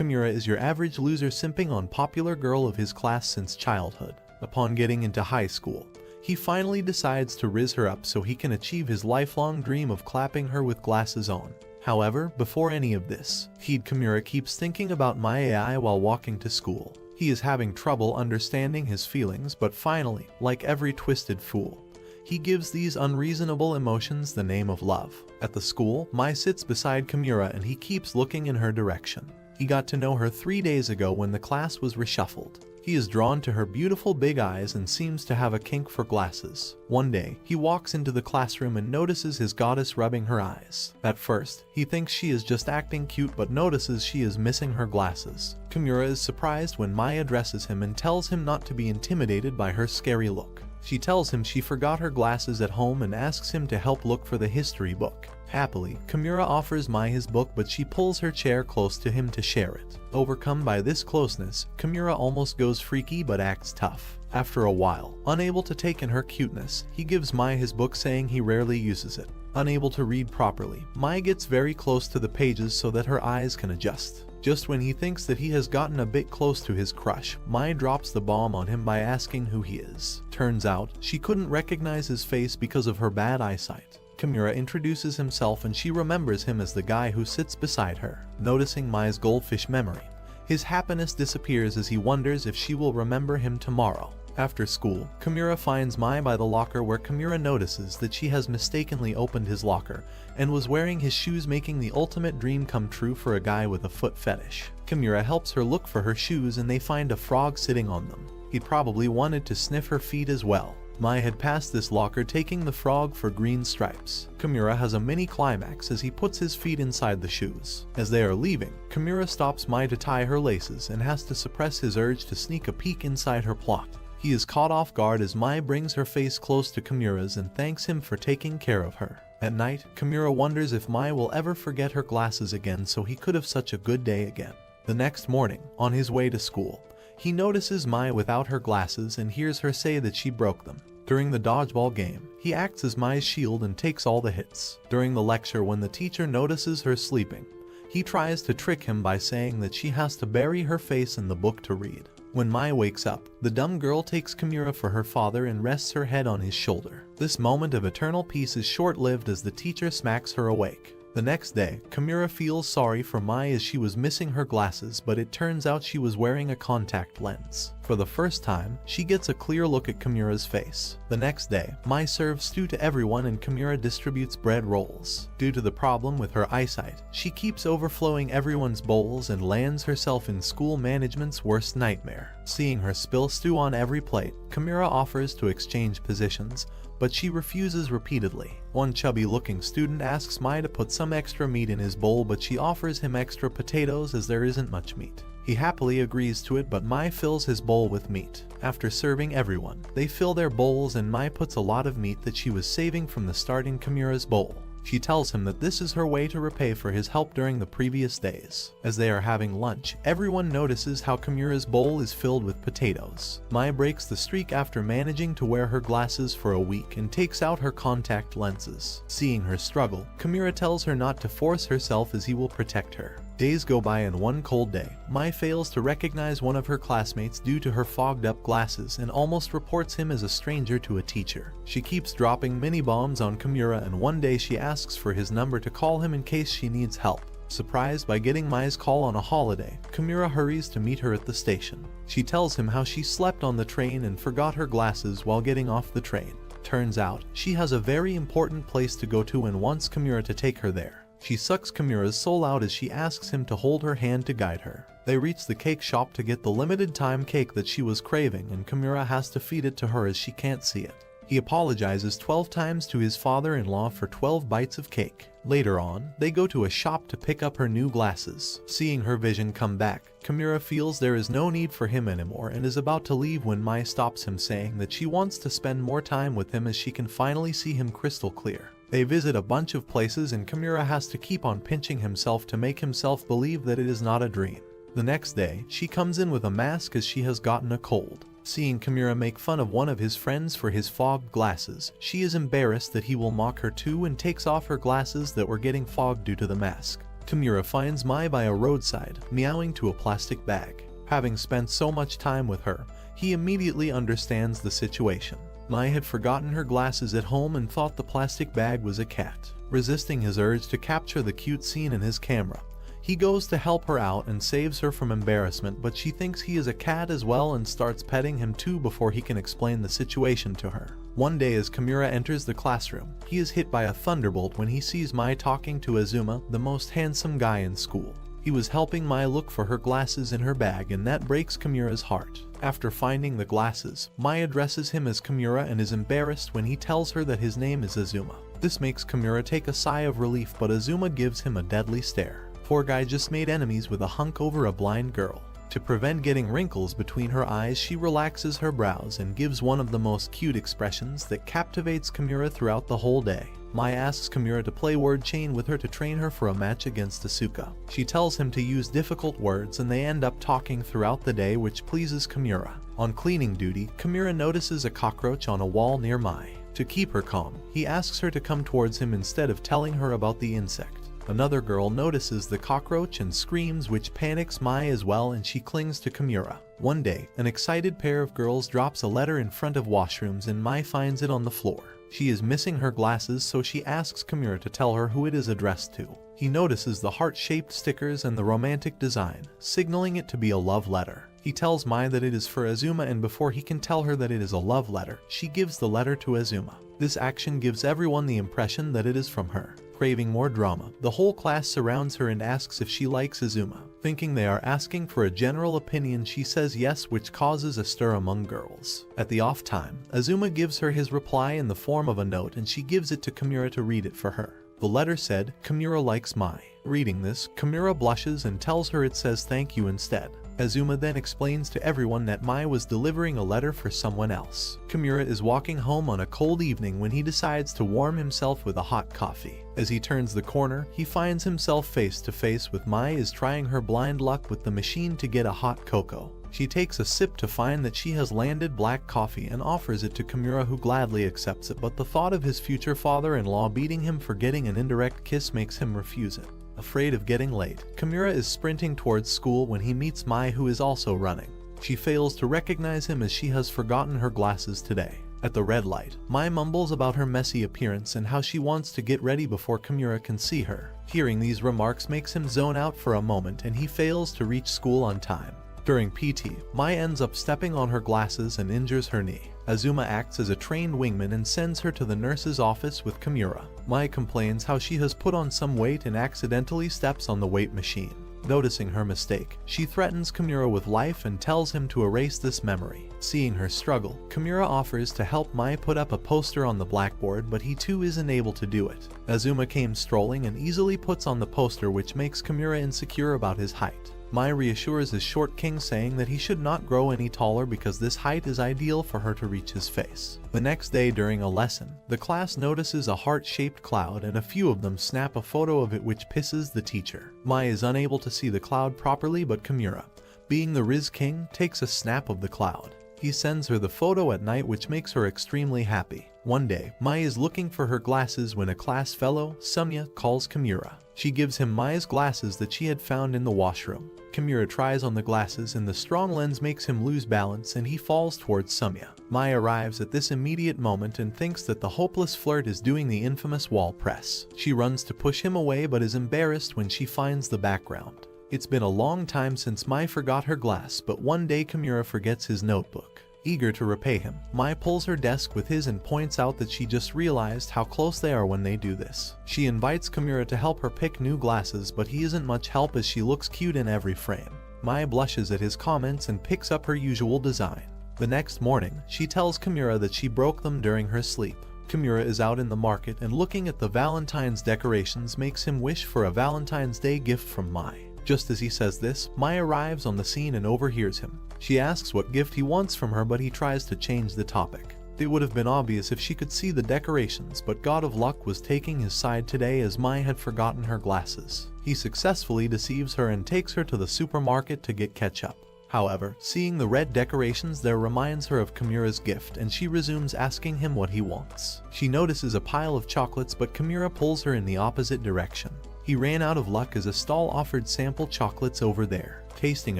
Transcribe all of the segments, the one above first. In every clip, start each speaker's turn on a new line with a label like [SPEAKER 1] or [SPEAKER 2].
[SPEAKER 1] Kimura is your average loser simping on popular girl of his class since childhood. Upon getting into high school, he finally decides to rizz her up so he can achieve his lifelong dream of clapping her with glasses on. However, before any of this, Kimura keeps thinking about my AI while walking to school. He is having trouble understanding his feelings, but finally, like every twisted fool, he gives these unreasonable emotions the name of love. At the school, Mai sits beside Kimura and he keeps looking in her direction. He got to know her 3 days ago when the class was reshuffled. He is drawn to her beautiful big eyes and seems to have a kink for glasses. One day, he walks into the classroom and notices his goddess rubbing her eyes. At first, he thinks she is just acting cute but notices she is missing her glasses. Kimura is surprised when Mai addresses him and tells him not to be intimidated by her scary look. She tells him she forgot her glasses at home and asks him to help look for the history book. Happily, Kimura offers Mai his book, but she pulls her chair close to him to share it. Overcome by this closeness, Kimura almost goes freaky but acts tough. After a while, unable to take in her cuteness, he gives Mai his book saying he rarely uses it. Unable to read properly, Mai gets very close to the pages so that her eyes can adjust. Just when he thinks that he has gotten a bit close to his crush, Mai drops the bomb on him by asking who he is. Turns out, she couldn't recognize his face because of her bad eyesight. Kimura introduces himself and she remembers him as the guy who sits beside her. Noticing Mai's goldfish memory, his happiness disappears as he wonders if she will remember him tomorrow. After school, Kimura finds Mai by the locker where Kimura notices that she has mistakenly opened his locker and was wearing his shoes, making the ultimate dream come true for a guy with a foot fetish. Kimura helps her look for her shoes and they find a frog sitting on them. He probably wanted to sniff her feet as well. Mai had passed this locker taking the frog for green stripes. Kimura has a mini climax as he puts his feet inside the shoes. As they are leaving, Kimura stops Mai to tie her laces and has to suppress his urge to sneak a peek inside her plot. He is caught off guard as Mai brings her face close to Kimura's and thanks him for taking care of her. At night, Kimura wonders if Mai will ever forget her glasses again so he could have such a good day again. The next morning, on his way to school, he notices Mai without her glasses and hears her say that she broke them. During the dodgeball game, he acts as Mai's shield and takes all the hits. During the lecture, when the teacher notices her sleeping, he tries to trick him by saying that she has to bury her face in the book to read. When Mai wakes up, the dumb girl takes Kimura for her father and rests her head on his shoulder. This moment of eternal peace is short-lived as the teacher smacks her awake. The next day, Kimura feels sorry for Mai as she was missing her glasses, but it turns out she was wearing a contact lens. For the first time, she gets a clear look at Kimura's face. The next day, Mai serves stew to everyone and Kimura distributes bread rolls. Due to the problem with her eyesight, she keeps overflowing everyone's bowls and lands herself in school management's worst nightmare. Seeing her spill stew on every plate, Kimura offers to exchange positions, but she refuses repeatedly. One chubby-looking student asks Mai to put some extra meat in his bowl, but she offers him extra potatoes as there isn't much meat. He happily agrees to it, but Mai fills his bowl with meat. After serving everyone, they fill their bowls and Mai puts a lot of meat that she was saving from the start in Kimura's bowl. She tells him that this is her way to repay for his help during the previous days. As they are having lunch, everyone notices how Kimura's bowl is filled with potatoes. Mai breaks the streak after managing to wear her glasses for a week and takes out her contact lenses. Seeing her struggle, Kimura tells her not to force herself as he will protect her. Days go by and one cold day, Mai fails to recognize one of her classmates due to her fogged up glasses and almost reports him as a stranger to a teacher. She keeps dropping mini bombs on Kimura and one day she asks for his number to call him in case she needs help. Surprised by getting Mai's call on a holiday, Kimura hurries to meet her at the station. She tells him how she slept on the train and forgot her glasses while getting off the train. Turns out, she has a very important place to go to and wants Kimura to take her there. She sucks Kimura's soul out as she asks him to hold her hand to guide her. They reach the cake shop to get the limited time cake that she was craving and Kimura has to feed it to her as she can't see it. He apologizes 12 times to his father-in-law for 12 bites of cake. Later on, they go to a shop to pick up her new glasses. Seeing her vision come back, Kimura feels there is no need for him anymore and is about to leave when Mai stops him, saying that she wants to spend more time with him as she can finally see him crystal clear. They visit a bunch of places and Kimura has to keep on pinching himself to make himself believe that it is not a dream. The next day, she comes in with a mask as she has gotten a cold. Seeing Kimura make fun of one of his friends for his fogged glasses, she is embarrassed that he will mock her too and takes off her glasses that were getting fogged due to the mask. Kimura finds Mai by a roadside, meowing to a plastic bag. Having spent so much time with her, he immediately understands the situation. Mai had forgotten her glasses at home and thought the plastic bag was a cat. Resisting his urge to capture the cute scene in his camera, he goes to help her out and saves her from embarrassment, but she thinks he is a cat as well and starts petting him too before he can explain the situation to her. One day as Kimura enters the classroom, he is hit by a thunderbolt when he sees Mai talking to Azuma, the most handsome guy in school. He was helping Mai look for her glasses in her bag, and that breaks Kimura's heart. After finding the glasses, Mai addresses him as Kimura and is embarrassed when he tells her that his name is Azuma. This makes Kimura take a sigh of relief, but Azuma gives him a deadly stare. Poor guy just made enemies with a hunk over a blind girl. To prevent getting wrinkles between her eyes, she relaxes her brows and gives one of the most cute expressions that captivates Kimura throughout the whole day. Mai asks Kimura to play word chain with her to train her for a match against Asuka. She tells him to use difficult words and they end up talking throughout the day, which pleases Kimura. On cleaning duty, Kimura notices a cockroach on a wall near Mai. To keep her calm, he asks her to come towards him instead of telling her about the insect. Another girl notices the cockroach and screams, which panics Mai as well, and she clings to Kimura. One day, an excited pair of girls drops a letter in front of washrooms and Mai finds it on the floor. She is missing her glasses, so she asks Kimura to tell her who it is addressed to. He notices the heart-shaped stickers and the romantic design, signaling it to be a love letter. He tells Mai that it is for Azuma, and before he can tell her that it is a love letter, she gives the letter to Azuma. This action gives everyone the impression that it is from her. Craving more drama, the whole class surrounds her and asks if she likes Azuma. Thinking they are asking for a general opinion, she says yes, which causes a stir among girls. At the off time, Azuma gives her his reply in the form of a note and she gives it to Kimura to read it for her. The letter said, "Kimura likes Mai." Reading this, Kimura blushes and tells her it says thank you instead. Azuma then explains to everyone that Mai was delivering a letter for someone else. Kimura is walking home on a cold evening when he decides to warm himself with a hot coffee. As he turns the corner, he finds himself face to face with Mai is trying her blind luck with the machine to get a hot cocoa. She takes a sip to find that she has landed black coffee and offers it to Kimura, who gladly accepts it, but the thought of his future father-in-law beating him for getting an indirect kiss makes him refuse it. Afraid of getting late, Kimura is sprinting towards school when he meets Mai, who is also running. She fails to recognize him as she has forgotten her glasses today. At the red light, Mai mumbles about her messy appearance and how she wants to get ready before Kimura can see her. Hearing these remarks makes him zone out for a moment and he fails to reach school on time. During PT, Mai ends up stepping on her glasses and injures her knee. Azuma acts as a trained wingman and sends her to the nurse's office with Kimura. Mai complains how she has put on some weight and accidentally steps on the weight machine. Noticing her mistake, she threatens Kimura with life and tells him to erase this memory. Seeing her struggle, Kimura offers to help Mai put up a poster on the blackboard, but he too isn't able to do it. Azuma came strolling and easily puts on the poster, which makes Kimura insecure about his height. Mai reassures his short king, saying that he should not grow any taller because this height is ideal for her to reach his face. The next day during a lesson, the class notices a heart-shaped cloud and a few of them snap a photo of it, which pisses the teacher. Mai is unable to see the cloud properly, but Kimura, being the Riz King, takes a snap of the cloud. He sends her the photo at night, which makes her extremely happy. One day, Mai is looking for her glasses when a class fellow, Sumya, calls Kimura. She gives him Mai's glasses that she had found in the washroom. Kimura tries on the glasses and the strong lens makes him lose balance and he falls towards Sumya. Mai arrives at this immediate moment and thinks that the hopeless flirt is doing the infamous wall press. She runs to push him away but is embarrassed when she finds the background. It's been a long time since Mai forgot her glass, but one day Kimura forgets his notebook. Eager to repay him, Mai pulls her desk with his and points out that she just realized how close they are when they do this. She invites Kimura to help her pick new glasses, but he isn't much help as she looks cute in every frame. Mai blushes at his comments and picks up her usual design. The next morning, she tells Kimura that she broke them during her sleep. Kimura is out in the market and looking at the Valentine's decorations makes him wish for a Valentine's Day gift from Mai. Just as he says this, Mai arrives on the scene and overhears him. She asks what gift he wants from her, but he tries to change the topic. It would have been obvious if she could see the decorations, but God of Luck was taking his side today as Mai had forgotten her glasses. He successfully deceives her and takes her to the supermarket to get ketchup. However, seeing the red decorations there reminds her of Kimura's gift and she resumes asking him what he wants. She notices a pile of chocolates, but Kimura pulls her in the opposite direction. He He ran out of luck as a stall offered sample chocolates over there. Tasting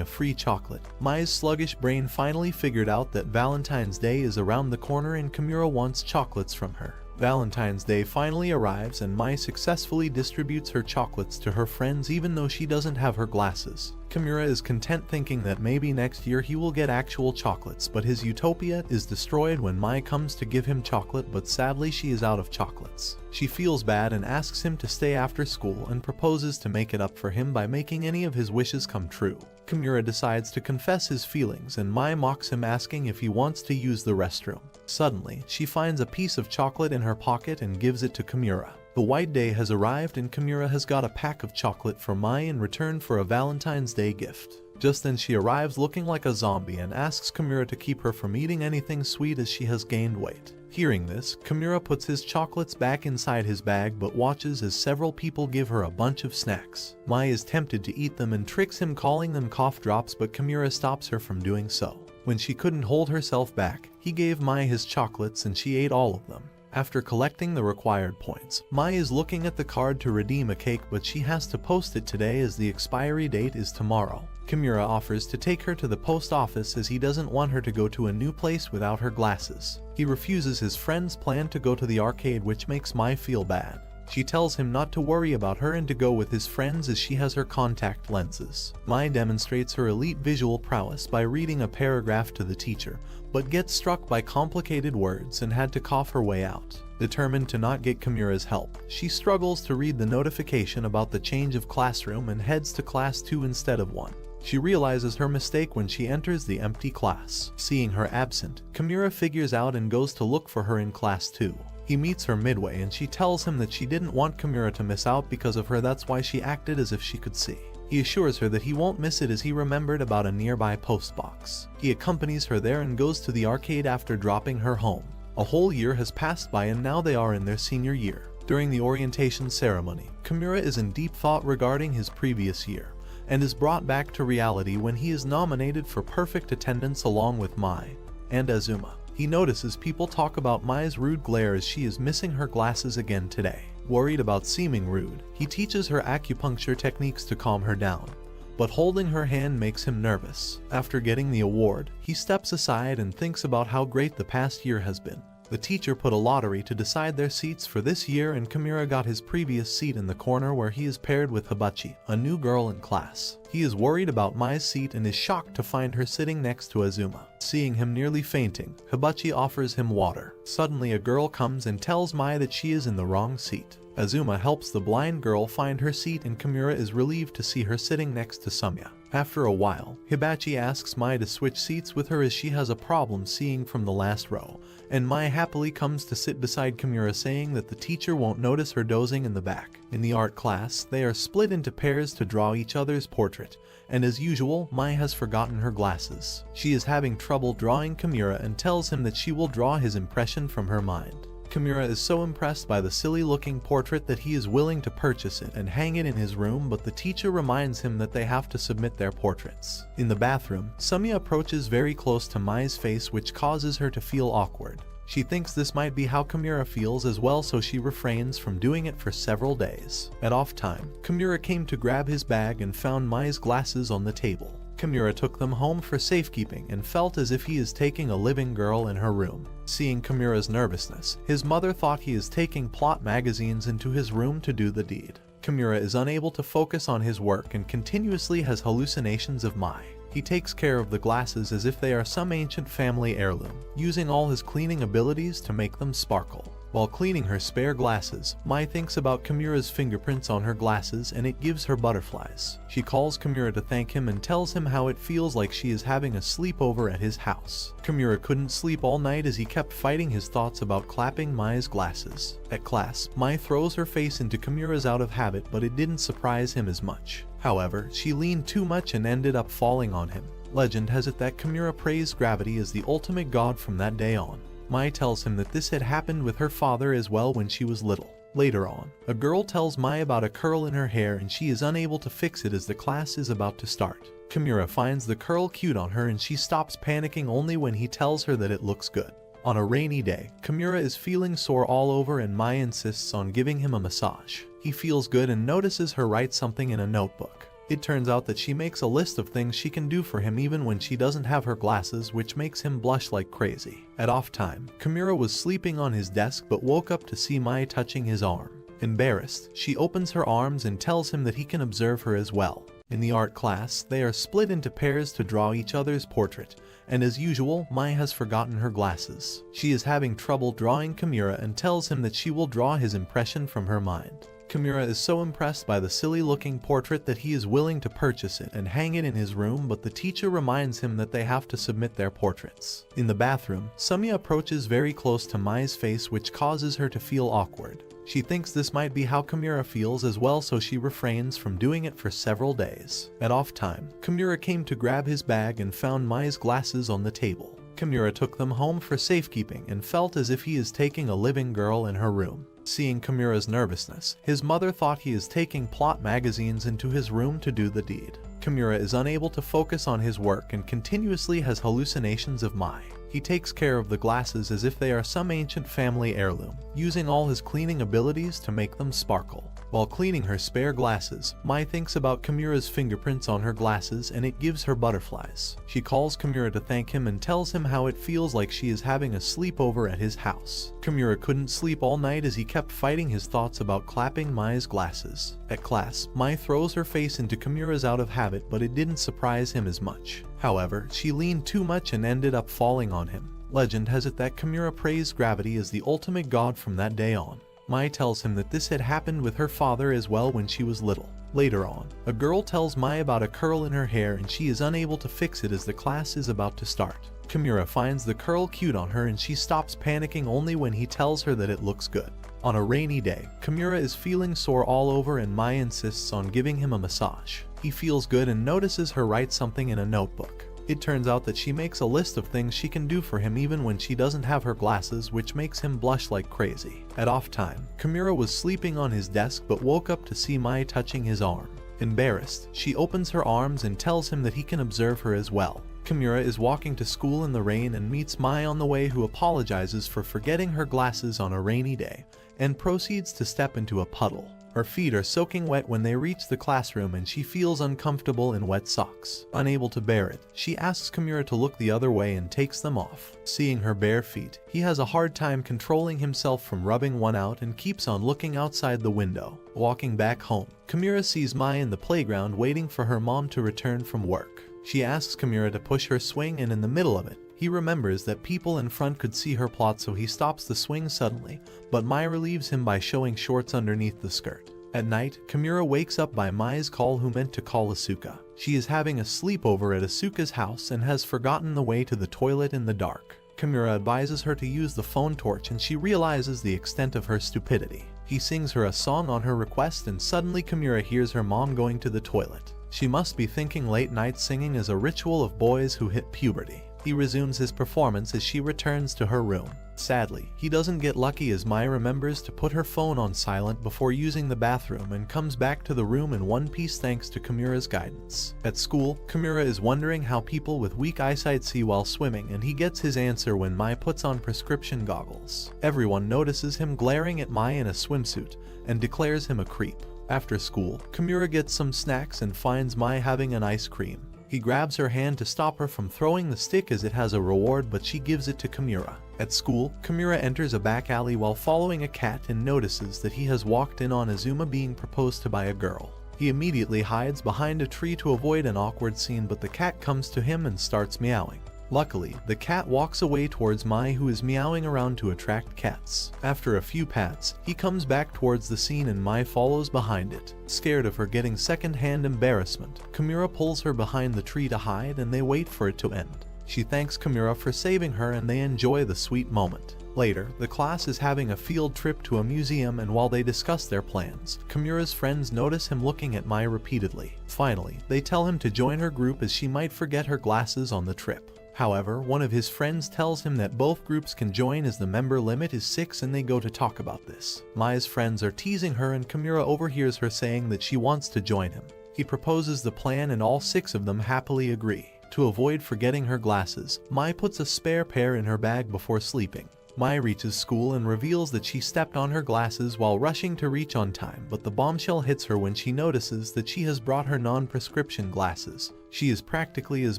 [SPEAKER 1] a free chocolate, Mai's sluggish brain finally figured out that Valentine's Day is around the corner and Kimura wants chocolates from her. Valentine's Day finally arrives and Mai successfully distributes her chocolates to her friends even though she doesn't have her glasses. Kimura is content thinking that maybe next year he will get actual chocolates, but his utopia is destroyed when Mai comes to give him chocolate, but sadly she is out of chocolates. She feels bad and asks him to stay after school and proposes to make it up for him by making any of his wishes come true. Kimura decides to confess his feelings and Mai mocks him, asking if he wants to use the restroom. Suddenly, she finds a piece of chocolate in her pocket and gives it to Kimura. The white day has arrived and Kimura has got a pack of chocolate for Mai in return for a Valentine's Day gift. Just then she arrives looking like a zombie and asks Kimura to keep her from eating anything sweet as she has gained weight. Hearing this, Kimura puts his chocolates back inside his bag but watches as several people give her a bunch of snacks. Mai is tempted to eat them and tricks him, calling them cough drops, but Kimura stops her from doing so. When she couldn't hold herself back, he gave Mai his chocolates and she ate all of them. After collecting the required points, Mai is looking at the card to redeem a cake, but she has to post it today as the expiry date is tomorrow. Kimura offers to take her to the post office as he doesn't want her to go to a new place without her glasses. He refuses his friend's plan to go to the arcade, which makes Mai feel bad. She tells him not to worry about her and to go with his friends as she has her contact lenses. Mai demonstrates her elite visual prowess by reading a paragraph to the teacher, but gets struck by complicated words and had to cough her way out. Determined to not get Kimura's help, she struggles to read the notification about the change of classroom and heads to class 2 instead of 1. She realizes her mistake when she enters the empty class. Seeing her absent, Kimura figures out and goes to look for her in class 2. He meets her midway and she tells him that she didn't want Kimura to miss out because of her, that's why she acted as if she could see. He assures her that he won't miss it as he remembered about a nearby postbox. He accompanies her there and goes to the arcade after dropping her home. A whole year has passed by and now they are in their senior year. During the orientation ceremony, Kimura is in deep thought regarding his previous year, and is brought back to reality when he is nominated for perfect attendance along with Mai and Azuma. He notices people talk about Mai's rude glare as she is missing her glasses again today. Worried about seeming rude, he teaches her acupuncture techniques to calm her down, but holding her hand makes him nervous. After getting the award, he steps aside and thinks about how great the past year has been. The teacher put a lottery to decide their seats for this year and Kimura got his previous seat in the corner where he is paired with Hibachi, a new girl in class. He is worried about Mai's seat and is shocked to find her sitting next to Azuma. Seeing him nearly fainting, Hibachi offers him water. Suddenly a girl comes and tells Mai that she is in the wrong seat. Azuma helps the blind girl find her seat and Kimura is relieved to see her sitting next to Sumya. After a while, Hibachi asks Mai to switch seats with her as she has a problem seeing from the last row, and Mai happily comes to sit beside Kimura, saying that the teacher won't notice her dozing in the back. In the art class, they are split into pairs to draw each other's portrait, and as usual, Mai has forgotten her glasses. She is having trouble drawing Kimura and tells him that she will draw his impression from her mind. Kimura is so impressed by the silly-looking portrait that he is willing to purchase it and hang it in his room, but the teacher reminds him that they have to submit their portraits. In the bathroom, Sumya approaches very close to Mai's face, which causes her to feel awkward. She thinks this might be how Kimura feels as well, so she refrains from doing it for several days. At off time, Kimura came to grab his bag and found Mai's glasses on the table. Kimura took them home for safekeeping and felt as if he is taking a living girl in her room. Seeing Kimura's nervousness, his mother thought he is taking plot magazines into his room to do the deed. Kimura is unable to focus on his work and continuously has hallucinations of Mai. He takes care of the glasses as if they are some ancient family heirloom, using all his cleaning abilities to make them sparkle. While cleaning her spare glasses, Mai thinks about Kimura's fingerprints on her glasses and it gives her butterflies. She calls Kimura to thank him and tells him how it feels like she is having a sleepover at his house. Kimura couldn't sleep all night as he kept fighting his thoughts about clapping Mai's glasses. At class, Mai throws her face into Kimura's out of habit, but it didn't surprise him as much. However, she leaned too much and ended up falling on him. Legend has it that Kimura praised gravity as the ultimate god from that day on. Mai tells him that this had happened with her father as well when she was little. Later on, a girl tells Mai about a curl in her hair and she is unable to fix it as the class is about to start. Kimura finds the curl cute on her and she stops panicking only when he tells her that it looks good. On a rainy day, Kimura is feeling sore all over and Mai insists on giving him a massage. He feels good and notices her write something in a notebook. It turns out that she makes a list of things she can do for him even when she doesn't have her glasses, which makes him blush like crazy. At off time, Kimura was sleeping on his desk but woke up to see Mai touching his arm. Embarrassed, she opens her arms and tells him that he can observe her as well. In the art class, they are split into pairs to draw each other's portrait, and as usual, Mai has forgotten her glasses. She is having trouble drawing Kimura and tells him that she will draw his impression from her mind. Kimura is so impressed by the silly-looking portrait that he is willing to purchase it and hang it in his room, but the teacher reminds him that they have to submit their portraits. In the bathroom, Sumya approaches very close to Mai's face, which causes her to feel awkward. She thinks this might be how Kimura feels as well, so she refrains from doing it for several days. At off time, Kimura came to grab his bag and found Mai's glasses on the table. Kimura took them home for safekeeping and felt as if he is taking a living girl in her room. Seeing Kimura's nervousness, his mother thought he is taking plot magazines into his room to do the deed. Kimura is unable to focus on his work and continuously has hallucinations of Mai. He takes care of the glasses as if they are some ancient family heirloom, using all his cleaning abilities to make them sparkle. While cleaning her spare glasses, Mai thinks about Kimura's fingerprints on her glasses and it gives her butterflies. She calls Kimura to thank him and tells him how it feels like she is having a sleepover at his house. Kimura couldn't sleep all night as he kept fighting his thoughts about clapping Mai's glasses. At class, Mai throws her face into Kimura's out of habit, but it didn't surprise him as much. However, she leaned too much and ended up falling on him. Legend has it that Kimura praised gravity as the ultimate god from that day on. Mai tells him that this had happened with her father as well when she was little. Later on, a girl tells Mai about a curl in her hair and she is unable to fix it as the class is about to start. Kimura finds the curl cute on her and she stops panicking only when he tells her that it looks good. On a rainy day, Kimura is feeling sore all over and Mai insists on giving him a massage. He feels good and notices her write something in a notebook. It turns out that she makes a list of things she can do for him even when she doesn't have her glasses, which makes him blush like crazy. At off time, Kimura was sleeping on his desk but woke up to see Mai touching his arm. Embarrassed, she opens her arms and tells him that he can observe her as well. Kimura is walking to school in the rain and meets Mai on the way, who apologizes for forgetting her glasses on a rainy day and proceeds to step into a puddle. Her feet are soaking wet when they reach the classroom and she feels uncomfortable in wet socks. Unable to bear it, she asks Kimura to look the other way and takes them off. Seeing her bare feet, he has a hard time controlling himself from rubbing one out and keeps on looking outside the window. Walking back home, Kimura sees Mai in the playground waiting for her mom to return from work. She asks Kimura to push her swing, and in the middle of it, he remembers that people in front could see her plot, so he stops the swing suddenly, but Mai relieves him by showing shorts underneath the skirt. At night, Kimura wakes up by Mai's call, who meant to call Asuka. She is having a sleepover at Asuka's house and has forgotten the way to the toilet in the dark. Kimura advises her to use the phone torch and she realizes the extent of her stupidity. He sings her a song on her request and suddenly Kimura hears her mom going to the toilet. She must be thinking late night singing is a ritual of boys who hit puberty. He resumes his performance as she returns to her room. Sadly, he doesn't get lucky as Mai remembers to put her phone on silent before using the bathroom and comes back to the room in one piece thanks to Kimura's guidance. At school, Kimura is wondering how people with weak eyesight see while swimming, and he gets his answer when Mai puts on prescription goggles. Everyone notices him glaring at Mai in a swimsuit and declares him a creep. After school, Kimura gets some snacks and finds Mai having an ice cream. He grabs her hand to stop her from throwing the stick as it has a reward, but she gives it to Kimura. At school, Kimura enters a back alley while following a cat and notices that he has walked in on Azuma being proposed to by a girl. He immediately hides behind a tree to avoid an awkward scene, but the cat comes to him and starts meowing. Luckily, the cat walks away towards Mai, who is meowing around to attract cats. After a few pats, he comes back towards the scene and Mai follows behind it. Scared of her getting second-hand embarrassment, Kimura pulls her behind the tree to hide and they wait for it to end. She thanks Kimura for saving her and they enjoy the sweet moment. Later, the class is having a field trip to a museum, and while they discuss their plans, Kimura's friends notice him looking at Mai repeatedly. Finally, they tell him to join her group as she might forget her glasses on the trip. However, one of his friends tells him that both groups can join as the member limit is 6, and they go to talk about this. Mai's friends are teasing her and Kimura overhears her saying that she wants to join him. He proposes the plan and all 6 of them happily agree. To avoid forgetting her glasses, Mai puts a spare pair in her bag before sleeping. Mai reaches school and reveals that she stepped on her glasses while rushing to reach on time, but the bombshell hits her when she notices that she has brought her non-prescription glasses. She is practically as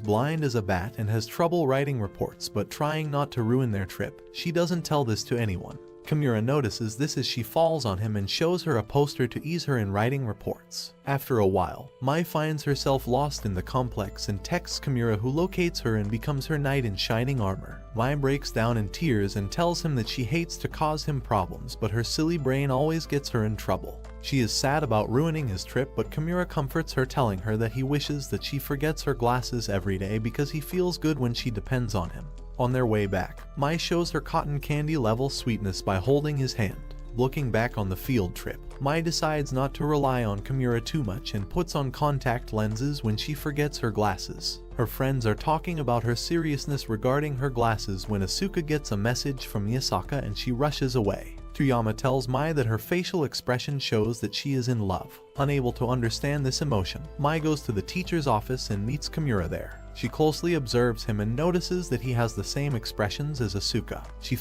[SPEAKER 1] blind as a bat and has trouble writing reports, but trying not to ruin their trip, she doesn't tell this to anyone. Kimura notices this as she falls on him and shows her a poster to ease her in writing reports. After a while, Mai finds herself lost in the complex and texts Kimura, who locates her and becomes her knight in shining armor. Mai breaks down in tears and tells him that she hates to cause him problems, but her silly brain always gets her in trouble. She is sad about ruining his trip, but Kimura comforts her, telling her that he wishes that she forgets her glasses every day because he feels good when she depends on him. On their way back, Mai shows her cotton candy level sweetness by holding his hand. Looking back on the field trip, Mai decides not to rely on Kimura too much and puts on contact lenses when she forgets her glasses. Her friends are talking about her seriousness regarding her glasses when Asuka gets a message from Miyasaka and she rushes away. Toyama tells Mai that her facial expression shows that she is in love. Unable to understand this emotion, Mai goes to the teacher's office and meets Kimura there. She closely observes him and notices that he has the same expressions as Asuka. She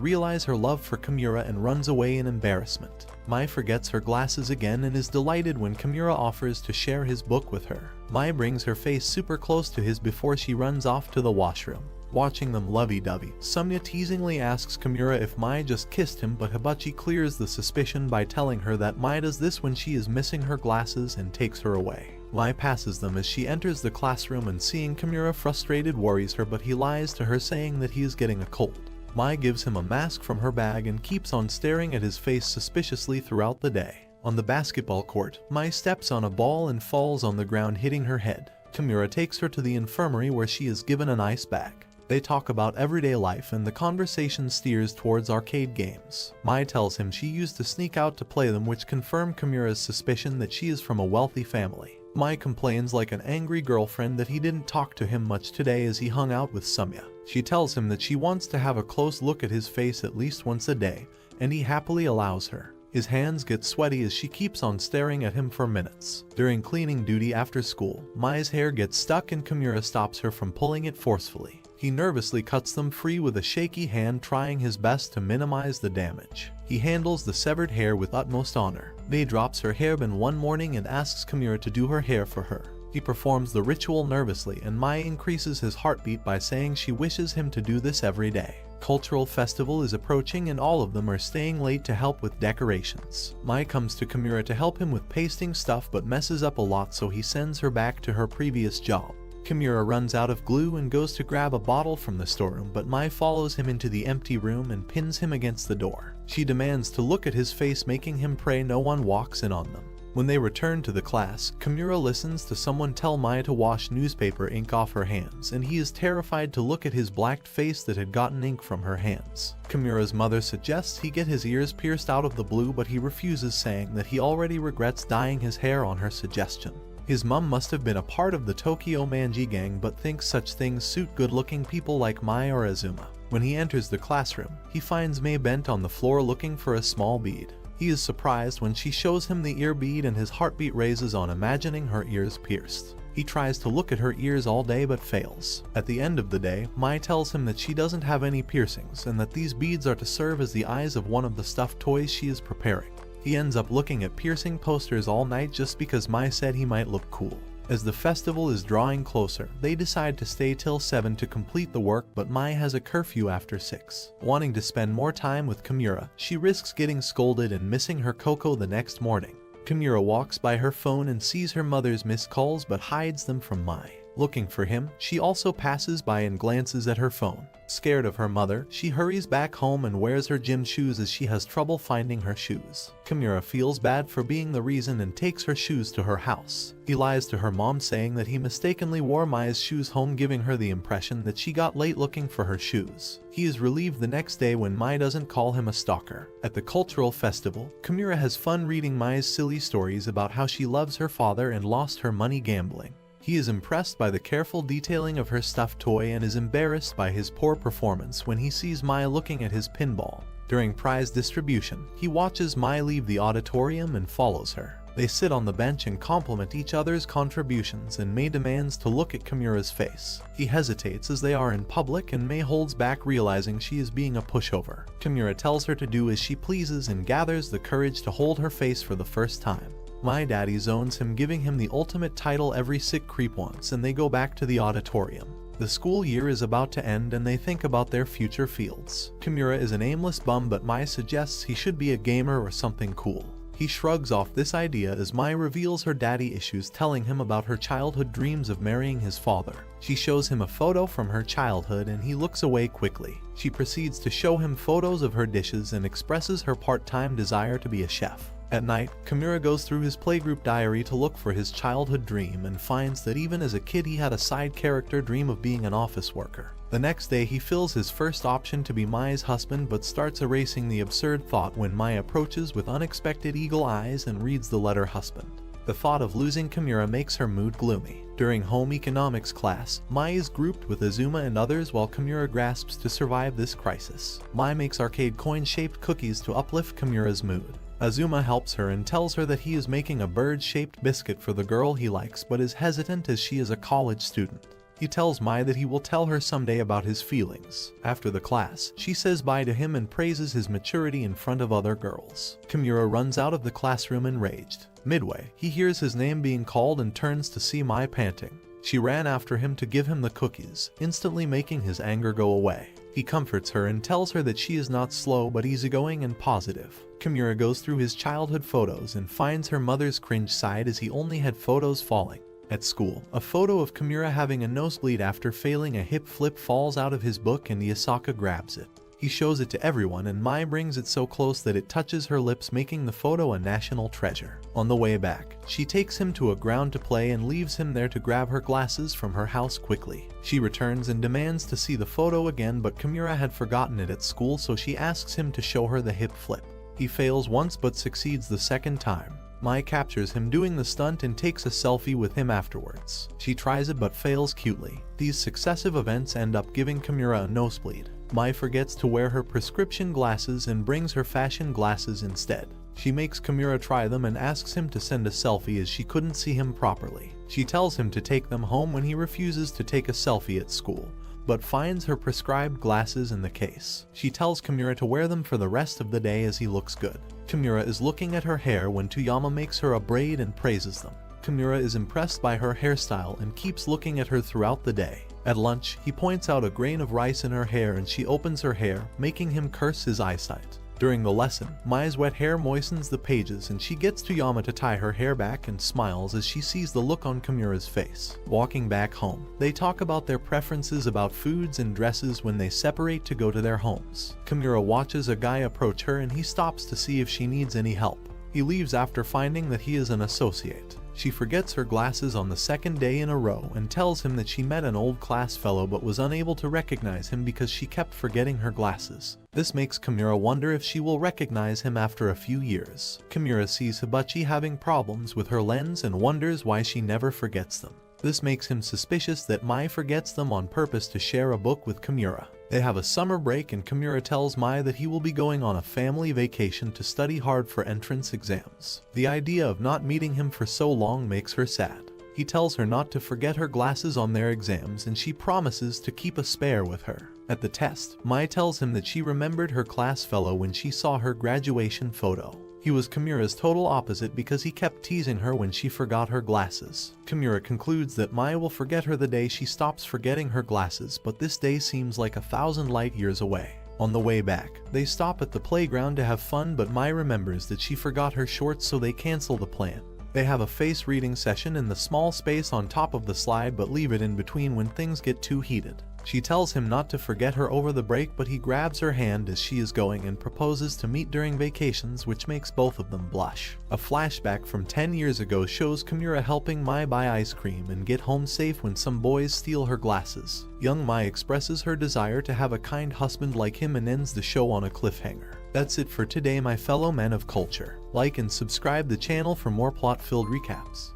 [SPEAKER 1] realizes her love for Kimura and runs away in embarrassment. Mai forgets her glasses again and is delighted when Kimura offers to share his book with her. Mai brings her face super close to his before she runs off to the washroom. Watching them lovey-dovey, Sumya teasingly asks Kimura if Mai just kissed him, but Hibachi clears the suspicion by telling her that Mai does this when she is missing her glasses and takes her away. Mai passes them as she enters the classroom, and seeing Kimura frustrated worries her, but he lies to her, saying that he is getting a cold. Mai gives him a mask from her bag and keeps on staring at his face suspiciously throughout the day. On the basketball court, Mai steps on a ball and falls on the ground, hitting her head. Kimura takes her to the infirmary where she is given an ice bag. They talk about everyday life and the conversation steers towards arcade games. Mai tells him she used to sneak out to play them, which confirm Kimura's suspicion that she is from a wealthy family. Mai complains like an angry girlfriend that he didn't talk to him much today as he hung out with Sumya. She tells him that she wants to have a close look at his face at least once a day, and he happily allows her. His hands get sweaty as she keeps on staring at him for minutes. During cleaning duty after school, Mai's hair gets stuck and Kimura stops her from pulling it forcefully. He nervously cuts them free with a shaky hand, trying his best to minimize the damage. He handles the severed hair with utmost honor. May drops her hairband one morning and asks Kimura to do her hair for her. He performs the ritual nervously, and Mai increases his heartbeat by saying she wishes him to do this every day. Cultural festival is approaching and all of them are staying late to help with decorations. Mai comes to Kimura to help him with pasting stuff but messes up a lot, so he sends her back to her previous job. Kimura runs out of glue and goes to grab a bottle from the storeroom, but Mai follows him into the empty room and pins him against the door. She demands to look at his face, making him pray no one walks in on them. When they return to the class, Kimura listens to someone tell Mai to wash newspaper ink off her hands, and he is terrified to look at his blacked face that had gotten ink from her hands. Kimura's mother suggests he get his ears pierced out of the blue, but he refuses, saying that he already regrets dyeing his hair on her suggestion. His mum must have been a part of the Tokyo Manji gang, but thinks such things suit good-looking people like Mai or Azuma. When he enters the classroom, he finds Mai bent on the floor looking for a small bead. He is surprised when she shows him the ear bead, and his heartbeat raises on imagining her ears pierced. He tries to look at her ears all day but fails. At the end of the day, Mai tells him that she doesn't have any piercings and that these beads are to serve as the eyes of one of the stuffed toys she is preparing. He ends up looking at piercing posters all night just because Mai said he might look cool. As the festival is drawing closer, they decide to stay till 7 to complete the work, but Mai has a curfew after 6. Wanting to spend more time with Kimura, she risks getting scolded and missing her Coco the next morning. Kimura walks by her phone and sees her mother's missed calls but hides them from Mai. Looking for him, she also passes by and glances at her phone. Scared of her mother, she hurries back home and wears her gym shoes as she has trouble finding her shoes. Kimura feels bad for being the reason and takes her shoes to her house. He lies to her mom, saying that he mistakenly wore Mai's shoes home, giving her the impression that she got late looking for her shoes. He is relieved the next day when Mai doesn't call him a stalker. At the cultural festival, Kimura has fun reading Mai's silly stories about how she loves her father and lost her money gambling. He is impressed by the careful detailing of her stuffed toy and is embarrassed by his poor performance when he sees Mai looking at his pinball. During prize distribution, he watches Mai leave the auditorium and follows her. They sit on the bench and compliment each other's contributions, and Mei demands to look at Kimura's face. He hesitates as they are in public, and Mei holds back, realizing she is being a pushover. Kimura tells her to do as she pleases and gathers the courage to hold her face for the first time. My daddy zones him, giving him the ultimate title every sick creep wants, and they go back to the auditorium. The school year is about to end and they think about their future fields. Kimura is an aimless bum, but Mai suggests he should be a gamer or something cool. He shrugs off this idea as Mai reveals her daddy issues, telling him about her childhood dreams of marrying his father. She shows him a photo from her childhood and he looks away quickly. She proceeds to show him photos of her dishes and expresses her part-time desire to be a chef. At night, Kimura goes through his playgroup diary to look for his childhood dream and finds that even as a kid he had a side character dream of being an office worker. The next day he fills his first option to be Mai's husband, but starts erasing the absurd thought when Mai approaches with unexpected eagle eyes and reads the letter husband. The thought of losing Kimura makes her mood gloomy. During home economics class, Mai is grouped with Azuma and others while Kimura grasps to survive this crisis. Mai makes arcade coin-shaped cookies to uplift Kimura's mood. Azuma helps her and tells her that he is making a bird-shaped biscuit for the girl he likes, but is hesitant as she is a college student. He tells Mai that he will tell her someday about his feelings. After the class, she says bye to him and praises his maturity in front of other girls. Kimura runs out of the classroom enraged. Midway, he hears his name being called and turns to see Mai panting. She ran after him to give him the cookies, instantly making his anger go away. He comforts her and tells her that she is not slow but easygoing and positive. Kimura goes through his childhood photos and finds her mother's cringe side as he only had photos falling. At school, a photo of Kimura having a nosebleed after failing a hip flip falls out of his book and Yasaka grabs it. He shows it to everyone and Mai brings it so close that it touches her lips, making the photo a national treasure. On the way back, she takes him to a ground to play and leaves him there to grab her glasses from her house quickly. She returns and demands to see the photo again, but Kimura had forgotten it at school, so she asks him to show her the hip flip. He fails once but succeeds the second time. Mai captures him doing the stunt and takes a selfie with him afterwards. She tries it but fails cutely. These successive events end up giving Kimura a nosebleed. Mai forgets to wear her prescription glasses and brings her fashion glasses instead. She makes Kimura try them and asks him to send a selfie as she couldn't see him properly. She tells him to take them home when he refuses to take a selfie at school, but finds her prescribed glasses in the case. She tells Kimura to wear them for the rest of the day as he looks good. Kimura is looking at her hair when Toyama makes her a braid and praises them. Kimura is impressed by her hairstyle and keeps looking at her throughout the day. At lunch, he points out a grain of rice in her hair and she opens her hair, making him curse his eyesight. During the lesson, Mai's wet hair moistens the pages and she gets Toyama to tie her hair back and smiles as she sees the look on Kimura's face. Walking back home, they talk about their preferences about foods and dresses when they separate to go to their homes. Kimura watches a guy approach her and he stops to see if she needs any help. He leaves after finding that he is an associate. She forgets her glasses on the second day in a row and tells him that she met an old class fellow but was unable to recognize him because she kept forgetting her glasses. This makes Kimura wonder if she will recognize him after a few years. Kimura sees Hibachi having problems with her lens and wonders why she never forgets them. This makes him suspicious that Mai forgets them on purpose to share a book with Kimura. They have a summer break and Kimura tells Mai that he will be going on a family vacation to study hard for entrance exams. The idea of not meeting him for so long makes her sad. He tells her not to forget her glasses on their exams and she promises to keep a spare with her. At the test, Mai tells him that she remembered her class fellow when she saw her graduation photo. He was Kimura's total opposite because he kept teasing her when she forgot her glasses. Kimura concludes that Mai will forget her the day she stops forgetting her glasses, but this day seems like 1,000 light years away. On the way back, they stop at the playground to have fun, but Mai remembers that she forgot her shorts, so they cancel the plan. They have a face reading session in the small space on top of the slide but leave it in between when things get too heated. She tells him not to forget her over the break, but he grabs her hand as she is going and proposes to meet during vacations, which makes both of them blush. A flashback from 10 years ago shows Kimura helping Mai buy ice cream and get home safe when some boys steal her glasses. Young Mai expresses her desire to have a kind husband like him and ends the show on a cliffhanger. That's it for today, my fellow men of culture. Like and subscribe the channel for more plot-filled recaps.